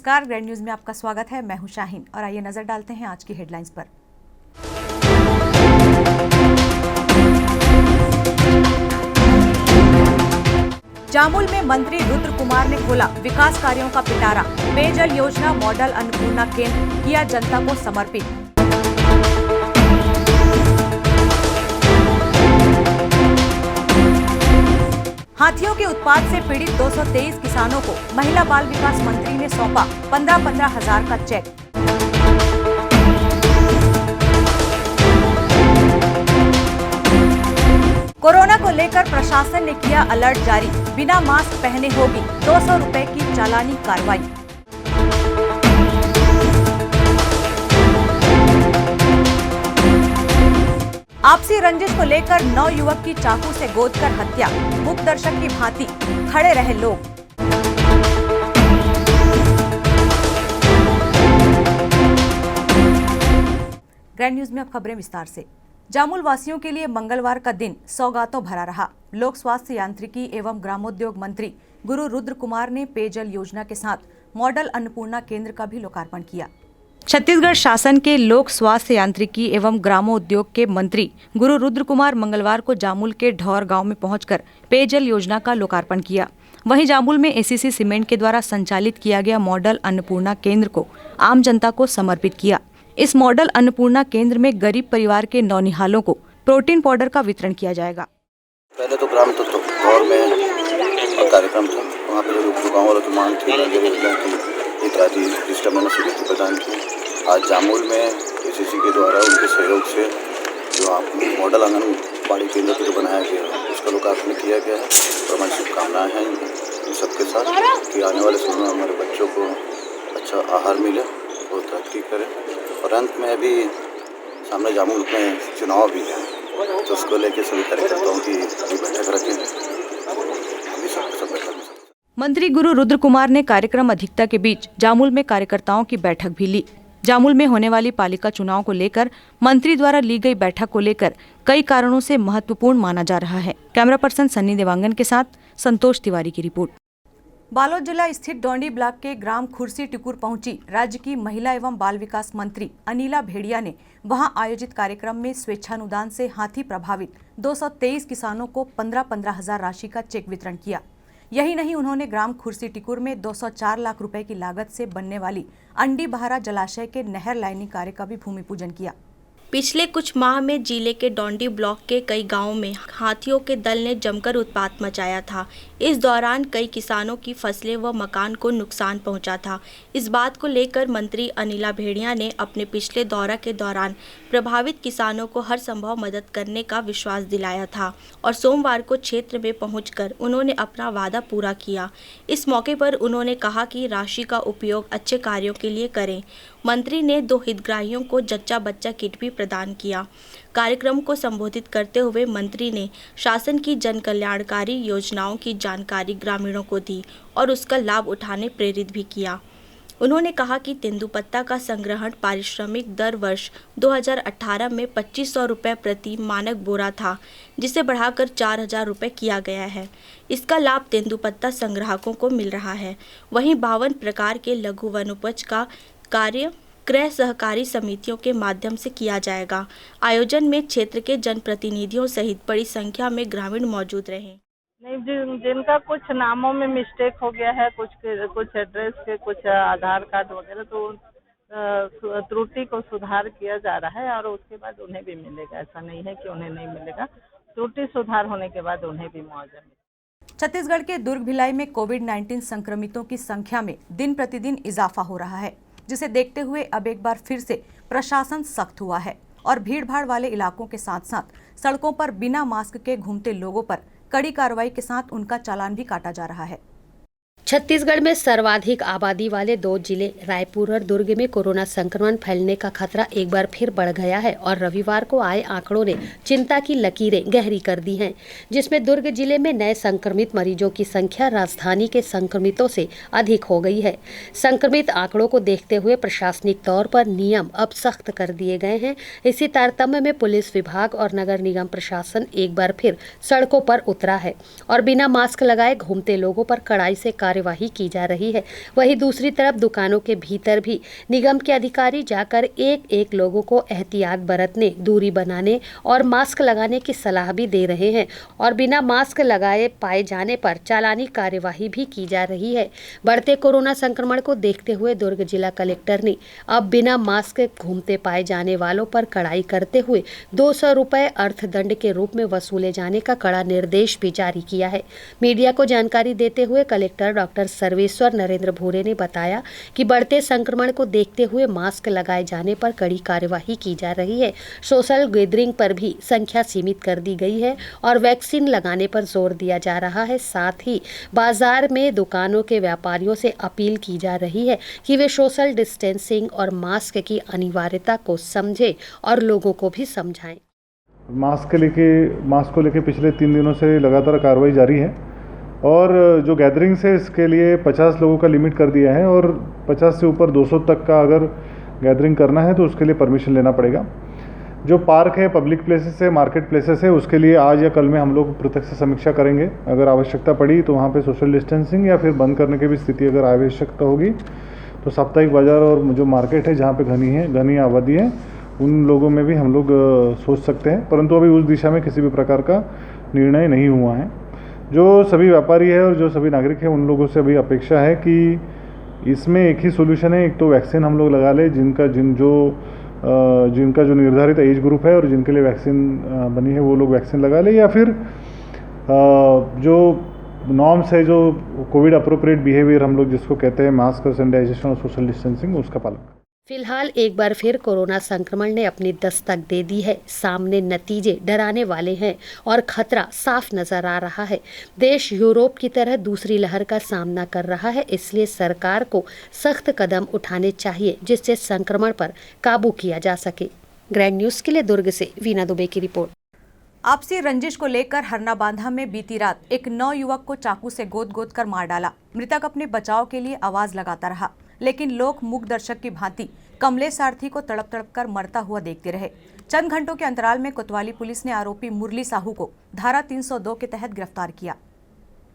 नमस्कार, grand news में आपका स्वागत है। मैं हूं शाहीन और आइए नजर डालते हैं आज की हेडलाइंस पर। जामुल में मंत्री रुद्र कुमार ने खोला विकास कार्यों का पिटारा। पेयजल योजना मॉडल अन्नपूर्णा केंद्र किया जनता को समर्पित। हाथियों के उत्पात से पीड़ित 223 किसानों को महिला बाल विकास मंत्री ने सौंपा 15-15 हजार का चेक। कोरोना को लेकर प्रशासन ने किया अलर्ट जारी। बिना मास्क पहने होगी 200 रुपए की चालानी कार्रवाई। आपसी रंजिश को लेकर 9 युवक की चाकू से गोदकर हत्या। मूक दर्शक की भांति खड़े रहे लोग। ग्रैंड न्यूज में अब खबरें विस्तार से। जामुल वासियों के लिए मंगलवार का दिन सौगातों भरा रहा। लोक स्वास्थ्य यांत्रिकी एवं ग्रामोद्योग मंत्री गुरु रुद्र कुमार ने पेयजल योजना के साथ मॉडल अन्नपूर्णा केंद्र का भी लोकार्पण किया। छत्तीसगढ़ शासन के लोक स्वास्थ्य यांत्रिकी एवं ग्रामोद्योग के मंत्री गुरु रुद्र कुमार मंगलवार को जामुल के ढौर गांव में पहुंचकर पेयजल योजना का लोकार्पण किया। वहीं जामुल में एसीसी सीमेंट के द्वारा संचालित किया गया मॉडल अन्नपूर्णा केंद्र को आम जनता को समर्पित किया। इस मॉडल अन्नपूर्णा केंद्र में गरीब परिवार के नौनिहालों को प्रोटीन पाउडर का वितरण किया जाएगा। पहले तो ग्राम तो ढौर में कार्यक्रम था, वहाँ पे जो गाँव वालों की मांग थी इत्यादि सिस्टम मैंने सुविधा प्रदान की। आज जामुल में एसीसी के द्वारा उनके सहयोग से जो आप मॉडल आंगनबाड़ी केंद्र जो बनाया गया उसका लोकार्पण किया गया है। और हमारी शुभकामनाएँ हैं इन सबके साथ कि आने वाले समय में हमारे बच्चों को अच्छा आहार मिले, वो तरक्की करें। और अंत में अभी सामने जामुल में चुनाव भी है, तो उसको लेकर सभी कार्यकर्ताओं की बैठक रखें। सब बैठक में मंत्री गुरु रुद्र कुमार ने कार्यक्रम अधिकता के बीच जामुल में कार्यकर्ताओं की बैठक भी ली। जामुल में होने वाली पालिका चुनाव को लेकर मंत्री द्वारा ली गई बैठक को लेकर कई कारणों से महत्वपूर्ण माना जा रहा है। कैमरा पर्सन सन्नी देवांगन के साथ संतोष तिवारी की रिपोर्ट। बालोद जिला स्थित डोंडी ब्लॉक के ग्राम खुर्सी टिकुर पहुंची राज्य की महिला एवं बाल विकास मंत्री अनिला भेड़िया ने वहां आयोजित कार्यक्रम में स्वेच्छानुदान से हाथी प्रभावित 223 किसानों को 15-15 हजार राशि का चेक वितरण किया। यही नहीं, उन्होंने ग्राम खुर्सी टिकुर में 204 लाख रुपए की लागत से बनने वाली अंडी बहारा जलाशय के नहर लाइनिंग कार्य का भी भूमि पूजन किया। पिछले कुछ माह में जिले के डोंडी ब्लॉक के कई गांवों में हाथियों के दल ने जमकर उत्पात मचाया था। इस दौरान कई किसानों की फसलें व मकान को नुकसान पहुंचा था। इस बात को लेकर मंत्री अनिला भेड़िया ने अपने पिछले दौरा के दौरान प्रभावित किसानों को हर संभव मदद करने का विश्वास दिलाया था और सोमवार को क्षेत्र में पहुंचकर उन्होंने अपना वादा पूरा किया। इस मौके पर उन्होंने कहा कि राशि का उपयोग अच्छे कार्यों के लिए करें। मंत्री ने 2 हितग्राहियों को जच्चा बच्चा किट भी प्रदान किया। कार्यक्रम को संबोधित करते हुए मंत्री ने शासन की जन कल्याणकारी योजनाओं की जानकारी ग्रामीणों को दी और उसका लाभ उठाने प्रेरित भी किया। उन्होंने कहा कि तेंदुपत्ता का संग्रहण पारिश्रमिक दर वर्ष 2018 में 2500 रुपये प्रति मानक बोरा था, जिसे बढ़ाकर 4000 रुपये किया गया है। इसका लाभ तेंदुपत्ता संग्राहकों को मिल रहा है। वहीं 52 प्रकार के लघु वनोपज का कार्य क्रय सहकारी समितियों के माध्यम से किया जाएगा। आयोजन में क्षेत्र के जनप्रतिनिधियों सहित बड़ी संख्या में ग्रामीण मौजूद रहे। नहीं, जिनका कुछ नामों में मिस्टेक हो गया है, कुछ एड्रेस के, कुछ आधार कार्ड वगैरह, तो त्रुटि को सुधार किया जा रहा है और उसके बाद उन्हें भी मिलेगा। ऐसा नहीं है कि उन्हें नहीं मिलेगा, त्रुटि सुधार होने के बाद उन्हें भी मुआवजा मिलेगा। छत्तीसगढ़ के दुर्ग भिलाई में कोविड-19 संक्रमितों की संख्या में दिन प्रतिदिन इजाफा हो रहा है, जिसे देखते हुए अब एक बार फिर से प्रशासन सख्त हुआ है और भीड़भाड़ वाले इलाकों के साथ साथ सड़कों पर बिना मास्क के घूमते लोगों पर कड़ी कार्रवाई के साथ उनका चालान भी काटा जा रहा है। छत्तीसगढ़ में सर्वाधिक आबादी वाले 2 जिले रायपुर और दुर्ग में कोरोना संक्रमण फैलने का खतरा एक बार फिर बढ़ गया है और रविवार को आए आंकड़ों ने चिंता की लकीरें गहरी कर दी हैं, जिसमें दुर्ग जिले में नए संक्रमित मरीजों की संख्या राजधानी के संक्रमितों से अधिक हो गई है। संक्रमित आंकड़ों को देखते हुए प्रशासनिक तौर पर नियम अब सख्त कर दिए गए हैं। इसी तारतम्य में पुलिस विभाग और नगर निगम प्रशासन एक बार फिर सड़कों पर उतरा है और बिना मास्क लगाए घूमते लोगों पर कड़ाई से कार्रवाई कार्यवाही की जा रही है। वहीं दूसरी तरफ दुकानों के भीतर भी निगम के अधिकारी जाकर एक लोगों को एहतियात बरतने, दूरी बनाने और मास्क लगाने की सलाह भी दे रहे हैं और बिना मास्क लगाए पाए जाने पर चालानी कार्यवाही भी की जा रही है। बढ़ते कोरोना संक्रमण को देखते हुए दुर्ग जिला कलेक्टर ने अब बिना मास्क घूमते पाए जाने वालों पर कड़ाई करते हुए 200 रुपए अर्थदंड के रूप में वसूले जाने का कड़ा निर्देश भी जारी किया है। मीडिया को जानकारी देते हुए कलेक्टर डॉक्टर सर्वेश्वर नरेंद्र भूरे ने बताया कि बढ़ते संक्रमण को देखते हुए मास्क लगाए जाने पर कड़ी कार्यवाही की जा रही है। सोशल गैदरिंग पर भी संख्या सीमित कर दी गई है और वैक्सीन लगाने पर जोर दिया जा रहा है। साथ ही बाजार में दुकानों के व्यापारियों से अपील की जा रही है कि वे सोशल डिस्टेंसिंग और मास्क की अनिवार्यता को समझें और लोगों को भी समझाएं। मास्क को लेके पिछले 3 दिनों से लगातार कार्रवाई जारी है और जो गैदरिंग्स है इसके लिए 50 लोगों का लिमिट कर दिया है और 50 से ऊपर 200 तक का अगर गैदरिंग करना है तो उसके लिए परमिशन लेना पड़ेगा। जो पार्क है, पब्लिक प्लेसेस है, मार्केट प्लेसेस है, उसके लिए आज या कल में हम लोग पृथक से समीक्षा करेंगे। अगर आवश्यकता पड़ी तो वहाँ पे सोशल डिस्टेंसिंग या फिर बंद करने की भी स्थिति अगर आवश्यकता होगी तो साप्ताहिक बाजार और जो मार्केट है जहाँ पे घनी आबादी है उन लोगों में भी हम लोग सोच सकते हैं, परंतु अभी उस दिशा में किसी भी प्रकार का निर्णय नहीं हुआ है। जो सभी व्यापारी है और जो सभी नागरिक है उन लोगों से अभी अपेक्षा है कि इसमें एक ही सोल्यूशन है। एक तो वैक्सीन हम लोग लगा ले, जिनका जो निर्धारित एज ग्रुप है और जिनके लिए वैक्सीन बनी है वो लोग वैक्सीन लगा ले, या फिर जो नॉर्म्स है, जो कोविड अप्रोप्रिएट बिहेवियर हम लोग जिसको कहते हैं मास्क और सैनिटाइजेशन और सोशल डिस्टेंसिंग, उसका पालन। फिलहाल एक बार फिर कोरोना संक्रमण ने अपनी दस्तक दे दी है। सामने नतीजे डराने वाले हैं और खतरा साफ नजर आ रहा है। देश यूरोप की तरह दूसरी लहर का सामना कर रहा है, इसलिए सरकार को सख्त कदम उठाने चाहिए जिससे संक्रमण पर काबू किया जा सके। ग्रैंड न्यूज के लिए दुर्ग से वीना दुबे की रिपोर्ट। आपसी रंजिश को लेकर हरनाबांधा में बीती रात एक नौयुवक को चाकू से गोद कर मार डाला। मृतक अपने बचाव के लिए आवाज लगाता रहा, लेकिन लोग मूक दर्शक की भांति कमलेश सारथी को तड़प कर मरता हुआ देखते रहे। चंद घंटों के अंतराल में कोतवाली पुलिस ने आरोपी मुरली साहू को धारा 302 के तहत गिरफ्तार किया।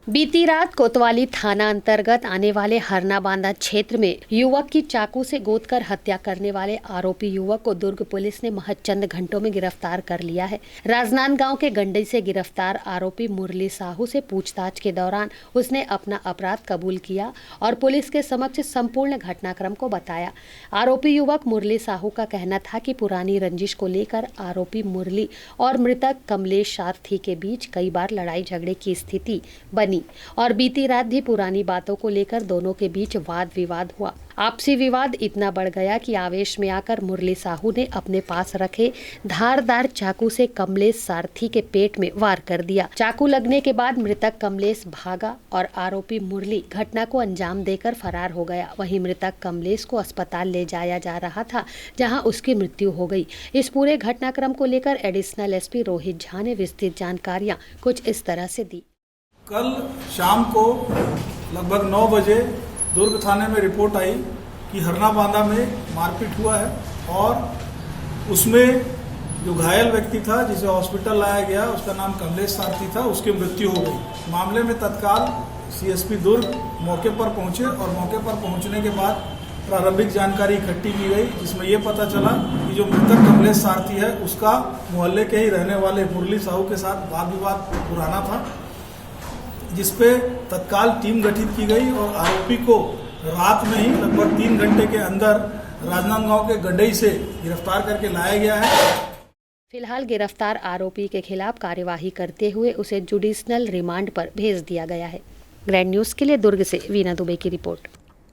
बीती रात कोतवाली थाना अंतर्गत आने वाले हरनाबांधा क्षेत्र में युवक की चाकू से गोदकर हत्या करने वाले आरोपी युवक को दुर्ग पुलिस ने महज चंद घंटों में गिरफ्तार कर लिया है। राजनांदगांव के गंडई से गिरफ्तार आरोपी मुरली साहू से पूछताछ के दौरान उसने अपना अपराध कबूल किया और पुलिस के समक्ष संपूर्ण घटनाक्रम को बताया। आरोपी युवक मुरली साहू का कहना था कि पुरानी रंजिश को लेकर आरोपी मुरली और मृतक कमलेश सारथी के बीच कई बार लड़ाई झगड़े की स्थिति बनी और बीती रात भी पुरानी बातों को लेकर दोनों के बीच वाद विवाद हुआ। आपसी विवाद इतना बढ़ गया कि आवेश में आकर मुरली साहू ने अपने पास रखे धारदार चाकू से कमलेश सारथी के पेट में वार कर दिया। चाकू लगने के बाद मृतक कमलेश भागा और आरोपी मुरली घटना को अंजाम देकर फरार हो गया। वहीं मृतक कमलेश को अस्पताल ले जाया जा रहा था, जहां उसकी मृत्यु हो गई। इस पूरे घटनाक्रम को लेकर एडिशनल एसपी रोहित झा ने विस्तृत जानकारियां कुछ इस तरह से दी। कल शाम को लगभग 9 बजे दुर्ग थाने में रिपोर्ट आई कि हरनाबांधा में मारपीट हुआ है और उसमें जो घायल व्यक्ति था जिसे हॉस्पिटल लाया गया उसका नाम कमलेश सारथी था, उसकी मृत्यु हो गई। मामले में तत्काल सीएसपी दुर्ग मौके पर पहुंचे और मौके पर पहुंचने के बाद प्रारंभिक जानकारी इकट्ठी की गई, जिसमें ये पता चला कि जो मृतक कमलेश सारथी है उसका मोहल्ले के ही रहने वाले मुरली साहू के साथ वाद विवाद पुराना था, जिसपे तत्काल टीम गठित की गई और आरोपी को रात में ही लगभग 3 घंटे के अंदर राजनांदगांव के गंडई से गिरफ्तार करके लाया गया है। फिलहाल गिरफ्तार आरोपी के खिलाफ कार्यवाही करते हुए उसे जुडिशनल रिमांड पर भेज दिया गया है। ग्रैंड न्यूज के लिए दुर्ग से वीना दुबे की रिपोर्ट।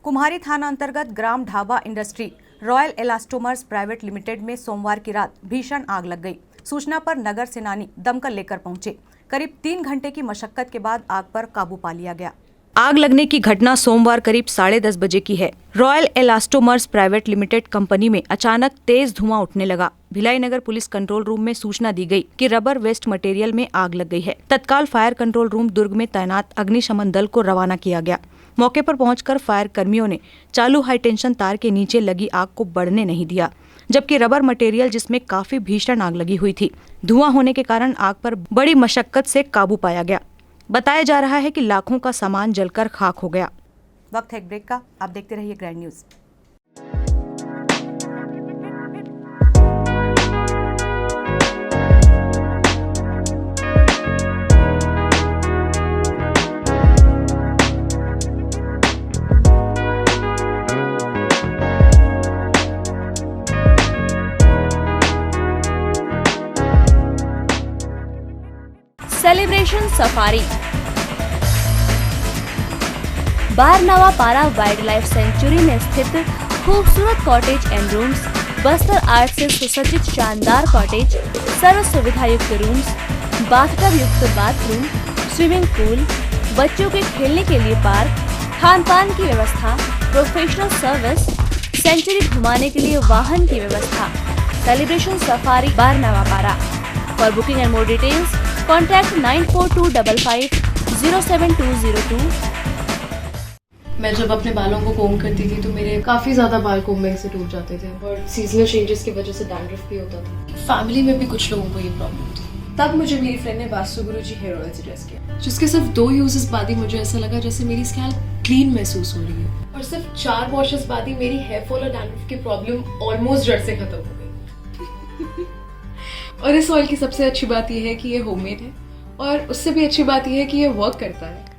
कुम्हारी थाना अंतर्गत ग्राम Dhaba industry royal elastomers private limited में सोमवार की रात भीषण आग लग गई। सूचना पर नगर सेनानी दमकल लेकर पहुंचे। करीब 3 घंटे की मशक्कत के बाद आग पर काबू पा लिया गया। आग लगने की घटना सोमवार करीब 10:30 बजे की है। Royal elastomers private limited company में अचानक तेज धुआं उठने लगा। भिलाई नगर पुलिस कंट्रोल रूम में सूचना दी गई कि रबर वेस्ट मटेरियल में आग लग गई है। तत्काल फायर कंट्रोल रूम दुर्ग में तैनात अग्निशमन दल को रवाना किया गया। मौके पर पहुंचकर फायर कर्मियों ने चालू हाई टेंशन तार के नीचे लगी आग को बढ़ने नहीं दिया, जबकि रबर मटेरियल जिसमें काफी भीषण आग लगी हुई थी, धुआं होने के कारण आग पर बड़ी मशक्कत से काबू पाया गया। बताया जा रहा है कि लाखों का सामान जलकर खाक हो गया। वक्त है एक ब्रेक का, आप देखते रहिए ग्रैंड न्यूज। सेलिब्रेशन सफारी बारनवा पारा वाइल्ड लाइफ सेंचुरी में स्थित खूबसूरत cottage and rooms, Bastar art से सुसज्जित शानदार कॉटेज, सर्व सुविधा युक्त रूम्स, बाथटब युक्त बाथरूम, स्विमिंग पूल, बच्चों के खेलने के लिए पार्क, खान पान की व्यवस्था, प्रोफेशनल सर्विस, सेंचुरी घुमाने के लिए वाहन की व्यवस्था। सेलिब्रेशन सफारी बारनवा पारा। For booking and more details contact 9425507202। मैं जब अपने बालों को कोम करती थी तो मेरे काफी ज्यादा बाल कोम्बिंग से टूट जाते थे और सीजनल चेंजेस की वजह से डैंड्रफ भी होता था। फैमिली में भी कुछ लोगों को ये प्रॉब्लम थी। तब मुझे मेरी फ्रेंड ने वास्तु गुरुजी हेयर ऑयल सजेस्ट किया, जिसके सिर्फ 2 यूजेस बाद ही मुझे ऐसा लगा जैसे मेरी स्कैल्प क्लीन महसूस हो रही है और सिर्फ 4 वॉशेस बाद ही मेरी हेयर फॉल और डैंड्रफ की प्रॉब्लम ऑलमोस्ट जड़ से खत्म हो गई। और इस ऑयल की सबसे अच्छी बात यह है कि ये होममेड है और उससे भी अच्छी बात यह है कि ये वर्क करता है।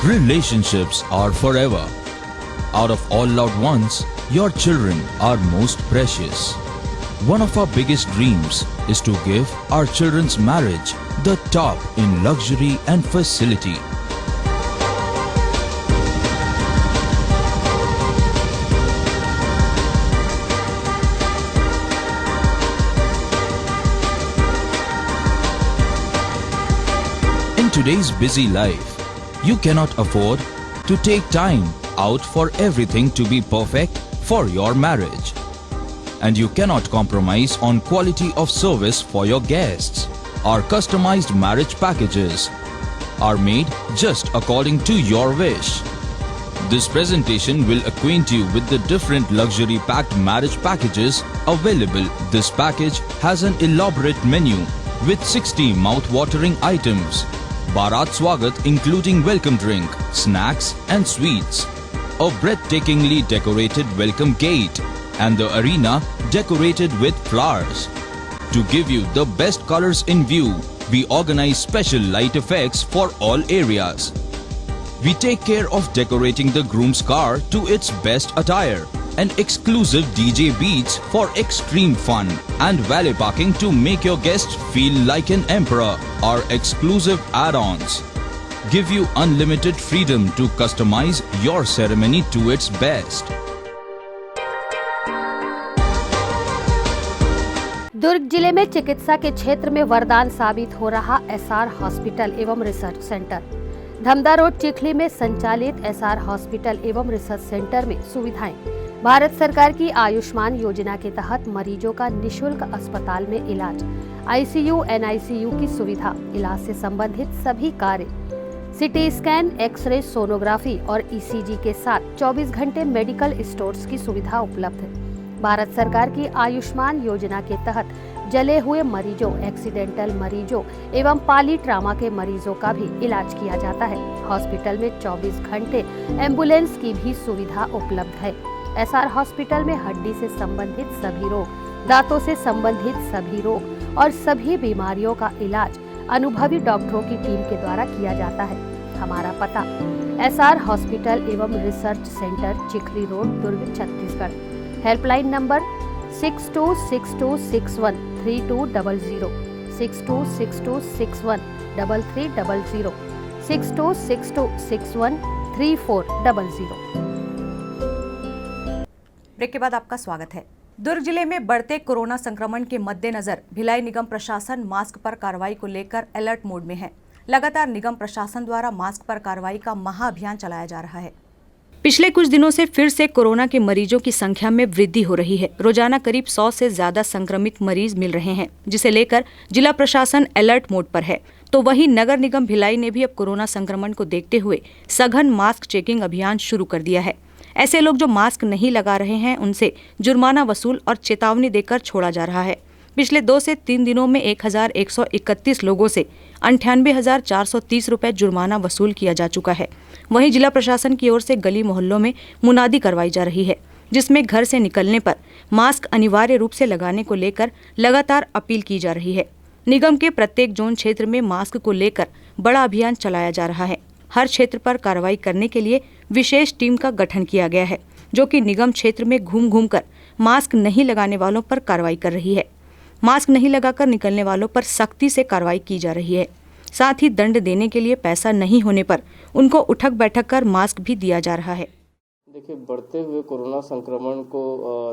Relationships are forever. Out of all loved ones, your children are most precious. One of our biggest dreams is to give our children's marriage the top in luxury and facility. In today's busy life, you cannot afford to take time out for everything to be perfect for your marriage. And you cannot compromise on quality of service for your guests. Our customized marriage packages are made just according to your wish. This presentation will acquaint you with the different luxury packed marriage packages available. This package has an elaborate menu with 60 mouth-watering items. Bharat Swagat including welcome drink, snacks and sweets. A breathtakingly decorated welcome gate and the arena decorated with flowers. To give you the best colors in view, we organize special light effects for all areas. We take care of decorating the groom's car to its best attire and exclusive DJ beats for extreme fun and valet parking to make your guests feel like an emperor. Our exclusive add-ons give you unlimited freedom to customize your ceremony to its best. दुर्ग जिले में चिकित्सा के क्षेत्र में वरदान साबित हो रहा एसआर हॉस्पिटल एवं research centre. Dhamda road Chikhli में संचालित एसआर हॉस्पिटल एवं रिसर्च सेंटर में सुविधाएं भारत सरकार की आयुष्मान योजना के तहत मरीजों का निशुल्क अस्पताल में इलाज, आईसीयू एनआईसीयू की सुविधा, इलाज से संबंधित सभी कार्य, सिटी स्कैन, एक्सरे, सोनोग्राफी और ईसीजी के साथ 24 घंटे मेडिकल स्टोर्स की सुविधा उपलब्ध है। भारत सरकार की आयुष्मान योजना के तहत जले हुए मरीजों, एक्सीडेंटल मरीजों एवं पाली ट्रामा के मरीजों का भी इलाज किया जाता है। हॉस्पिटल में 24 घंटे एम्बुलेंस की भी सुविधा उपलब्ध है। एसआर हॉस्पिटल में हड्डी से संबंधित सभी रोग, दांतों से संबंधित सभी रोग और सभी बीमारियों का इलाज अनुभवी डॉक्टरों की टीम के द्वारा किया जाता है। हमारा पता एसआर हॉस्पिटल एवं research centre, Chikhli road, Durg, Chhattisgarh. Helpline number 6262613200, 6262613300, 6262613400। Break के बाद आपका स्वागत है। दुर्ग जिले में बढ़ते कोरोना संक्रमण के मद्देनजर भिलाई निगम प्रशासन मास्क पर कार्रवाई को लेकर अलर्ट मोड में है। लगातार निगम प्रशासन द्वारा मास्क पर कार्रवाई का महाअभियान चलाया जा रहा है। पिछले कुछ दिनों से फिर से कोरोना के मरीजों की संख्या में वृद्धि हो रही है। रोजाना करीब 100 से ज्यादा संक्रमित मरीज मिल रहे हैं, जिसे लेकर जिला प्रशासन अलर्ट मोड पर है। तो वहीं नगर निगम भिलाई ने भी अब कोरोना संक्रमण को देखते हुए सघन मास्क चेकिंग अभियान शुरू कर दिया है। ऐसे लोग जो मास्क नहीं लगा रहे हैं उनसे जुर्माना वसूल और चेतावनी देकर छोड़ा जा रहा है। पिछले 2 से 3 दिनों में 1131 लोगों से 98,430 रुपए जुर्माना वसूल किया जा चुका है। वहीं जिला प्रशासन की ओर से गली मोहल्लों में मुनादी करवाई जा रही है, जिसमें घर से निकलने पर मास्क अनिवार्य रूप से लगाने को लेकर लगातार अपील की जा रही है। निगम के प्रत्येक जोन क्षेत्र में मास्क को लेकर बड़ा अभियान चलाया जा रहा है। हर क्षेत्र पर कार्रवाई करने के लिए विशेष टीम का गठन किया गया है, जो कि निगम क्षेत्र में घूम घूम कर मास्क नहीं लगाने वालों पर कार्रवाई कर रही है। मास्क नहीं लगाकर निकलने वालों पर सख्ती से कार्रवाई की जा रही है। साथ ही दंड देने के लिए पैसा नहीं होने पर उनको उठक बैठक कर मास्क भी दिया जा रहा है। देखिए, बढ़ते हुए कोरोना संक्रमण को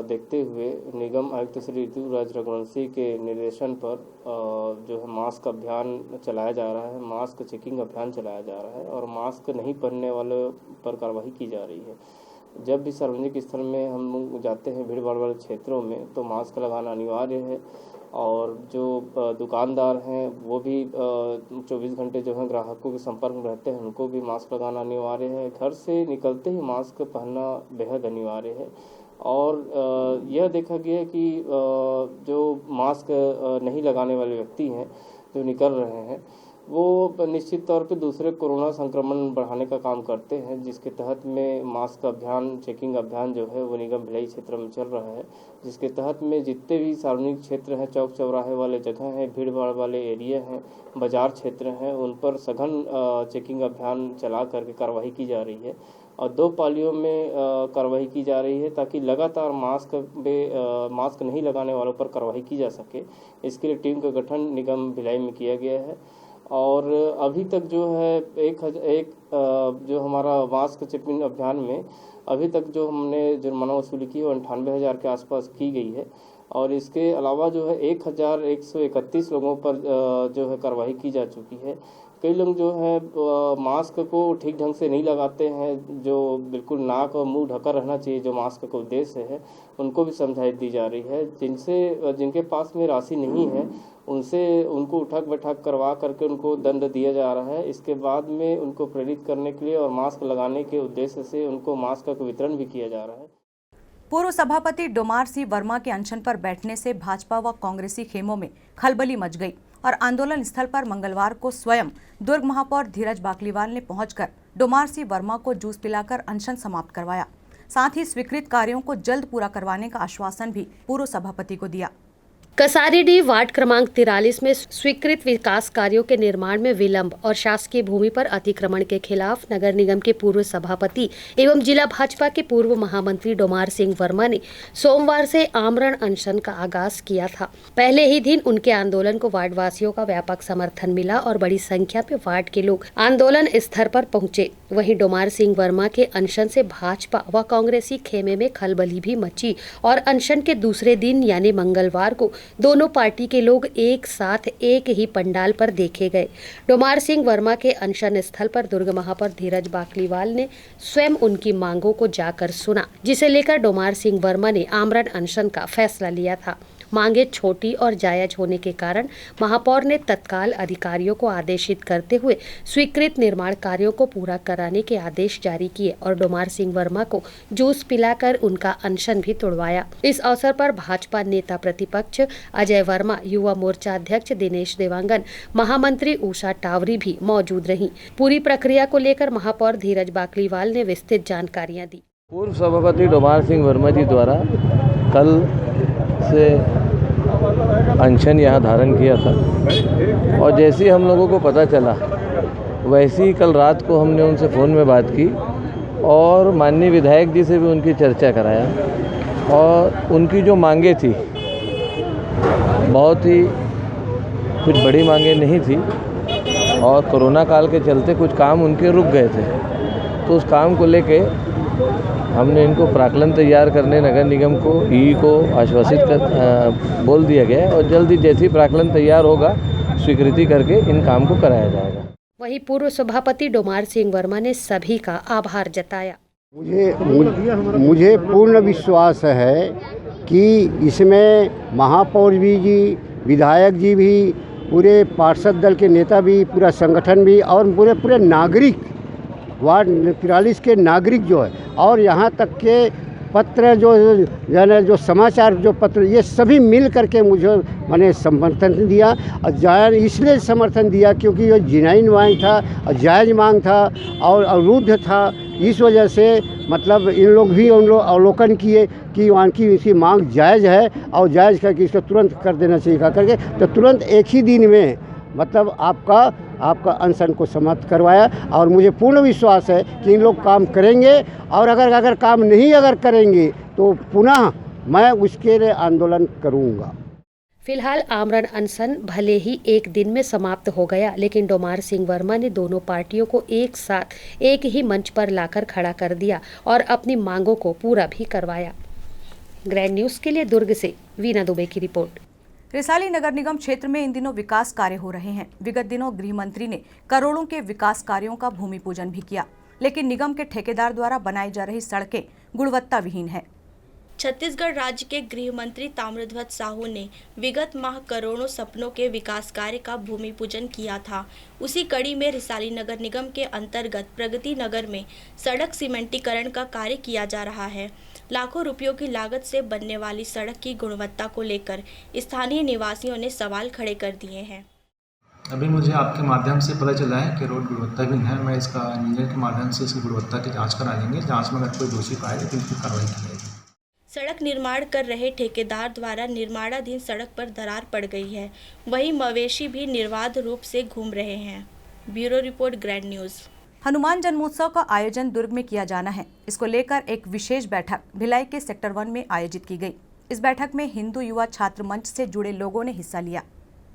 देखते हुए निगम आयुक्त श्री ऋतुराज रघुवंशी के निर्देशन पर जो है मास्क अभियान चलाया जा रहा है, मास्क चेकिंग अभियान चलाया जा रहा है और मास्क नहीं पहनने वालों पर कार्रवाई की जा रही है। जब भी सार्वजनिक स्थल में हम लोग जाते हैं भीड़ भाड़ वाले क्षेत्रों में तो मास्क लगाना अनिवार्य है और जो दुकानदार हैं वो भी 24 घंटे जो है ग्राहकों के संपर्क में रहते हैं, उनको भी मास्क लगाना अनिवार्य है। घर से निकलते ही मास्क पहनना बेहद अनिवार्य है और यह देखा गया है कि जो मास्क नहीं लगाने वाले व्यक्ति हैं जो निकल रहे हैं वो निश्चित तौर पे दूसरे कोरोना संक्रमण बढ़ाने का काम करते हैं, जिसके तहत में मास्क अभियान चेकिंग अभियान जो है वो निगम भिलाई क्षेत्र में चल रहा है, जिसके तहत में जितने भी सार्वजनिक क्षेत्र हैं, चौक चौराहे वाले जगह हैं, भीड़ भाड़ वाले एरिया हैं, बाजार क्षेत्र हैं, उन पर सघन चेकिंग अभियान चला करके कार्रवाई की जा रही है और 2 पालियों में कार्रवाई की जा रही है ताकि लगातार मास्क नहीं लगाने वालों पर कार्रवाई की जा सके। इसके लिए टीम का गठन निगम भिलाई में किया गया है और अभी तक जो है जो हमारा मास्क चेकिंग अभियान में अभी तक जो हमने जुर्माना वसूली की वो 98,000 के आसपास की गई है और इसके अलावा जो है 1131 लोगों पर जो है कार्रवाई की जा चुकी है। कई लोग जो है मास्क को ठीक ढंग से नहीं लगाते हैं, जो बिल्कुल नाक और मुंह ढका रहना चाहिए जो मास्क का उद्देश्य है, उनको भी समझाई दी जा रही है। जिनके पास में राशि नहीं है उनको उठक बैठक करवा करके उनको दंड दिया जा रहा है। इसके बाद में उनको प्रेरित करने के लिए और मास्क लगाने के उद्देश्य से उनको मास्क का वितरण भी किया जा रहा है। पूर्व सभापति डोमार सिंह वर्मा के अनशन पर बैठने से भाजपा व कांग्रेसी खेमों में खलबली मच गई और आंदोलन स्थल पर मंगलवार को स्वयं दुर्ग महापौर धीरज बाकलीवाल ने पहुंचकर डोमार सिंह वर्मा को जूस पिलाकर अनशन समाप्त करवाया। साथ ही स्वीकृत कार्यों को जल्द पूरा करवाने का आश्वासन भी पूर्व सभापति को दिया। कसारीडीह वार्ड क्रमांक 43 में स्वीकृत विकास कार्यों के निर्माण में विलंब और शासकीय भूमि पर अतिक्रमण के खिलाफ नगर निगम के पूर्व सभापति एवं जिला भाजपा के पूर्व महामंत्री डोमार सिंह वर्मा ने सोमवार से आमरण अनशन का आगाज किया था। पहले ही दिन उनके आंदोलन को वार्डवासियों का व्यापक समर्थन मिला और बड़ी संख्या में वार्ड के लोग आंदोलन स्थल पर पहुंचे। वहीं डोमार सिंह वर्मा के अनशन से भाजपा व कांग्रेसी खेमे में खलबली भी मची और अनशन के दूसरे दिन यानी मंगलवार को दोनों पार्टी के लोग एक साथ एक ही पंडाल पर देखे गए। डोमार सिंह वर्मा के अनशन स्थल पर दुर्ग महापौर धीरज बाकलीवाल ने स्वयं उनकी मांगों को जाकर सुना, जिसे लेकर डोमार सिंह वर्मा ने आमरण अनशन का फैसला लिया था। मांगे छोटी और जायज होने के कारण महापौर ने तत्काल अधिकारियों को आदेशित करते हुए स्वीकृत निर्माण कार्यों को पूरा कराने के आदेश जारी किए और डोमार सिंह वर्मा को जूस पिलाकर उनका अनशन भी तोड़वाया। इस अवसर पर भाजपा नेता प्रतिपक्ष अजय वर्मा, युवा मोर्चा अध्यक्ष दिनेश देवांगन, महामंत्री उषा टावरी भी मौजूद रहीं। पूरी प्रक्रिया को लेकर महापौर धीरज बाकलीवाल ने विस्तृत जानकारियाँ दी। पूर्व सभापति डोमार सिंह वर्मा जी द्वारा कल से अनशन यहाँ धारण किया था और जैसे ही हम लोगों को पता चला वैसे ही कल रात को हमने उनसे फ़ोन में बात की और माननीय विधायक जी से भी उनकी चर्चा कराया और उनकी जो मांगे थी बहुत ही कुछ बड़ी मांगे नहीं थी और कोरोना काल के चलते कुछ काम उनके रुक गए थे, तो उस काम को लेके हमने इनको प्राक्कलन तैयार करने नगर निगम को ई को आश्वासित बोल दिया गया है और जल्दी जैसे ही प्राक्कलन तैयार होगा स्वीकृति करके इन काम को कराया जाएगा। वहीं पूर्व सभापति डोमार सिंह वर्मा ने सभी का आभार जताया। मुझे पूर्ण विश्वास है कि इसमें महापौर जी, विधायक जी भी, पूरे पार्षद दल के नेता भी, पूरा संगठन भी और पूरे नागरिक, वार्ड 43 के नागरिक जो है, और यहाँ तक के पत्र जो समाचार जो पत्र, ये सभी मिल करके मुझे मैंने समर्थन दिया। और इसलिए समर्थन दिया क्योंकि ये जेन्युइन मांग था और जायज़ मांग था और अवरुद्ध था। इस वजह से मतलब इन लोग भी अवलोकन किए कि वहाँ की इसकी मांग जायज़ है और जायज़ करके इसको तुरंत कर देना चाहिए कहा करके, तो तुरंत एक ही दिन में मतलब आपका अनशन को समाप्त करवाया। और मुझे पूर्ण विश्वास है कि इन लोग काम करेंगे और अगर काम नहीं करेंगे तो पुनः मैं उसके लिए आंदोलन करूँगा। फिलहाल आमरण अनशन भले ही एक दिन में समाप्त हो गया, लेकिन डोमार सिंह वर्मा ने दोनों पार्टियों को एक साथ एक ही मंच पर लाकर खड़ा कर दिया और अपनी मांगों को पूरा भी करवाया। ग्रैंड न्यूज़ के लिए दुर्ग से वीना दुबे की रिपोर्ट। रिसाली नगर निगम क्षेत्र में इन दिनों विकास कार्य हो रहे हैं। विगत दिनों गृह मंत्री ने करोड़ों के विकास कार्यों का भूमि पूजन भी किया, लेकिन निगम के ठेकेदार द्वारा बनाई जा रही सड़कें गुणवत्ता विहीन है। छत्तीसगढ़ राज्य के गृह मंत्री ताम्रध्वज साहू ने विगत माह करोड़ों सपनों के विकास कार्य का भूमि पूजन किया था। उसी कड़ी में रिसाली नगर निगम के अंतर्गत प्रगति नगर में सड़क सीमेंटीकरण का कार्य किया जा रहा है। लाखों रुपयों की लागत से बनने वाली सड़क की गुणवत्ता को लेकर स्थानीय निवासियों ने सवाल खड़े कर दिए हैं। अभी मुझे आपके माध्यम से पता चला है कि रोड गुणवत्ताहीन है। मैं इसका इंजीनियर के माध्यम से इसकी गुणवत्ता की जांच करा लेंगे। जांच में अगर कोई दोषी पाए तो इसकी कार्रवाई की जाएगी। सड़क निर्माण कर रहे ठेकेदार द्वारा निर्माणाधीन सड़क पर दरार पड़ गई है। वहीं मवेशी भी निर्बाध रूप से घूम रहे हैं। Bureau report, grand news. Hanuman जन्मोत्सव का आयोजन दुर्ग में किया जाना है। इसको लेकर एक विशेष बैठक भिलाई के सेक्टर 1 में आयोजित की गई। इस बैठक में हिंदू युवा छात्र मंच से जुड़े लोगों ने हिस्सा लिया।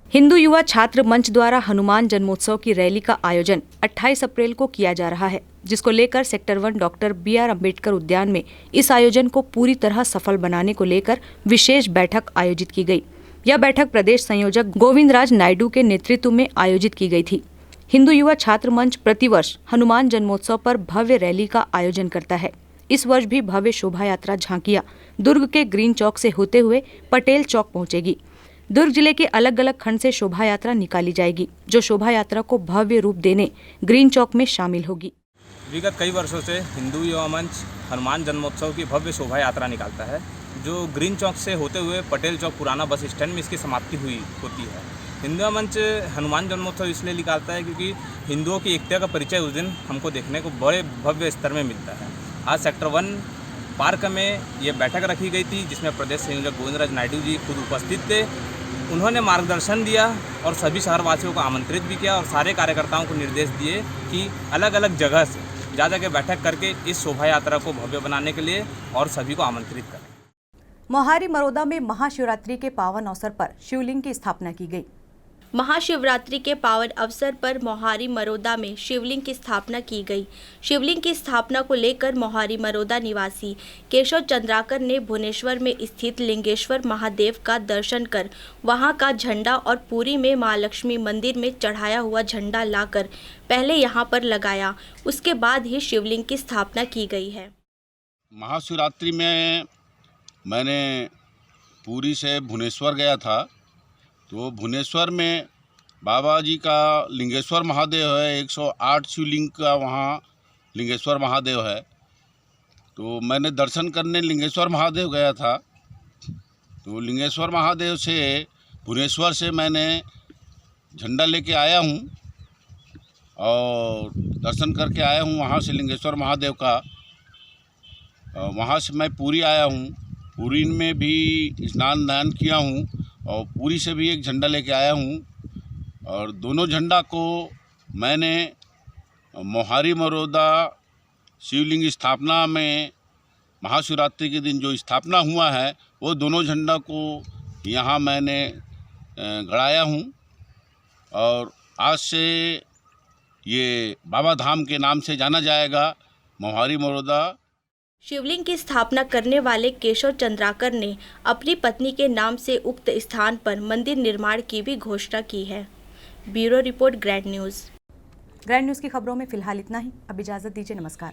हिंदू युवा छात्र मंच द्वारा हनुमान जन्मोत्सव की रैली का आयोजन 28 अप्रैल को किया जा रहा है, जिसको लेकर सेक्टर 1 डॉक्टर BR अम्बेडकर उद्यान में इस आयोजन को पूरी तरह सफल बनाने को लेकर विशेष बैठक आयोजित की गई। यह बैठक प्रदेश संयोजक गोविंदराज नायडू के नेतृत्व में आयोजित की गई थी। हिंदू युवा छात्र मंच प्रतिवर्ष हनुमान जन्मोत्सव पर भव्य रैली का आयोजन करता है। इस वर्ष भी भव्य शोभा यात्रा झांकियां दुर्ग के ग्रीन चौक से होते हुए पटेल चौक पहुंचेगी। दुर्ग जिले के अलग अलग खंड से शोभा यात्रा निकाली जाएगी, जो शोभा यात्रा को भव्य रूप देने ग्रीन चौक में शामिल होगी। विगत कई वर्षों से हिंदू युवा मंच हनुमान जन्मोत्सव की भव्य शोभा यात्रा निकालता है, जो ग्रीन चौक से होते हुए पटेल चौक पुराना बस स्टैंड में इसकी समाप्ति होती है। हिंदू युवा मंच हनुमान जन्मोत्सव इसलिए निकालता है क्योंकि हिंदुओं की एकता का परिचय उस दिन हमको देखने को बड़े भव्य स्तर में मिलता है। आज सेक्टर 1 पार्क में ये बैठक रखी गई थी, जिसमें प्रदेश संयोजक गोविंदराज नायडू जी खुद उपस्थित थे। उन्होंने मार्गदर्शन दिया और सभी शहरवासियों को आमंत्रित भी किया और सारे कार्यकर्ताओं को निर्देश दिए कि अलग अलग जगह से जा बैठक करके इस शोभा यात्रा को भव्य बनाने के लिए और सभी को आमंत्रित करें। मोहारी मरोदा में महाशिवरात्रि के पावन अवसर पर शिवलिंग की स्थापना की गई। महाशिवरात्रि के पावन अवसर पर मोहारी मरोदा में शिवलिंग की स्थापना की गई। शिवलिंग की स्थापना को लेकर मोहारी मरोदा निवासी केशव चंद्राकर ने भुवनेश्वर में स्थित लिंगेश्वर महादेव का दर्शन कर वहां का झंडा और पुरी में महालक्ष्मी मंदिर में चढ़ाया हुआ झंडा लाकर पहले यहां पर लगाया। उसके बाद ही शिवलिंग की स्थापना की गई है। महाशिवरात्रि में मैंने पुरी से भुवनेश्वर गया था, तो भुवनेश्वर में बाबा जी का लिंगेश्वर महादेव है। 108 शिवलिंग का वहाँ लिंगेश्वर महादेव है, तो मैंने दर्शन करने लिंगेश्वर महादेव गया था। तो लिंगेश्वर महादेव से भुवनेश्वर से मैंने झंडा लेके आया हूँ और दर्शन करके आया हूँ वहाँ से लिंगेश्वर महादेव का। वहाँ से मैं पुरी आया हूँ, पुरी में भी स्नान दान किया हूँ और पुरी से भी एक झंडा लेके आया हूँ। और दोनों झंडा को मैंने मोहारी मरोदा शिवलिंग स्थापना में महाशिवरात्रि के दिन जो स्थापना हुआ है, वो दोनों झंडा को यहाँ मैंने गड़ाया हूँ और आज से ये बाबा धाम के नाम से जाना जाएगा, मोहारी मरोदा। शिवलिंग की स्थापना करने वाले केशव चंद्राकर ने अपनी पत्नी के नाम से उक्त स्थान पर मंदिर निर्माण की भी घोषणा की है। Bureau report, grand news. Grand news की खबरों में फिलहाल इतना ही। अब इजाज़त दीजिए। नमस्कार।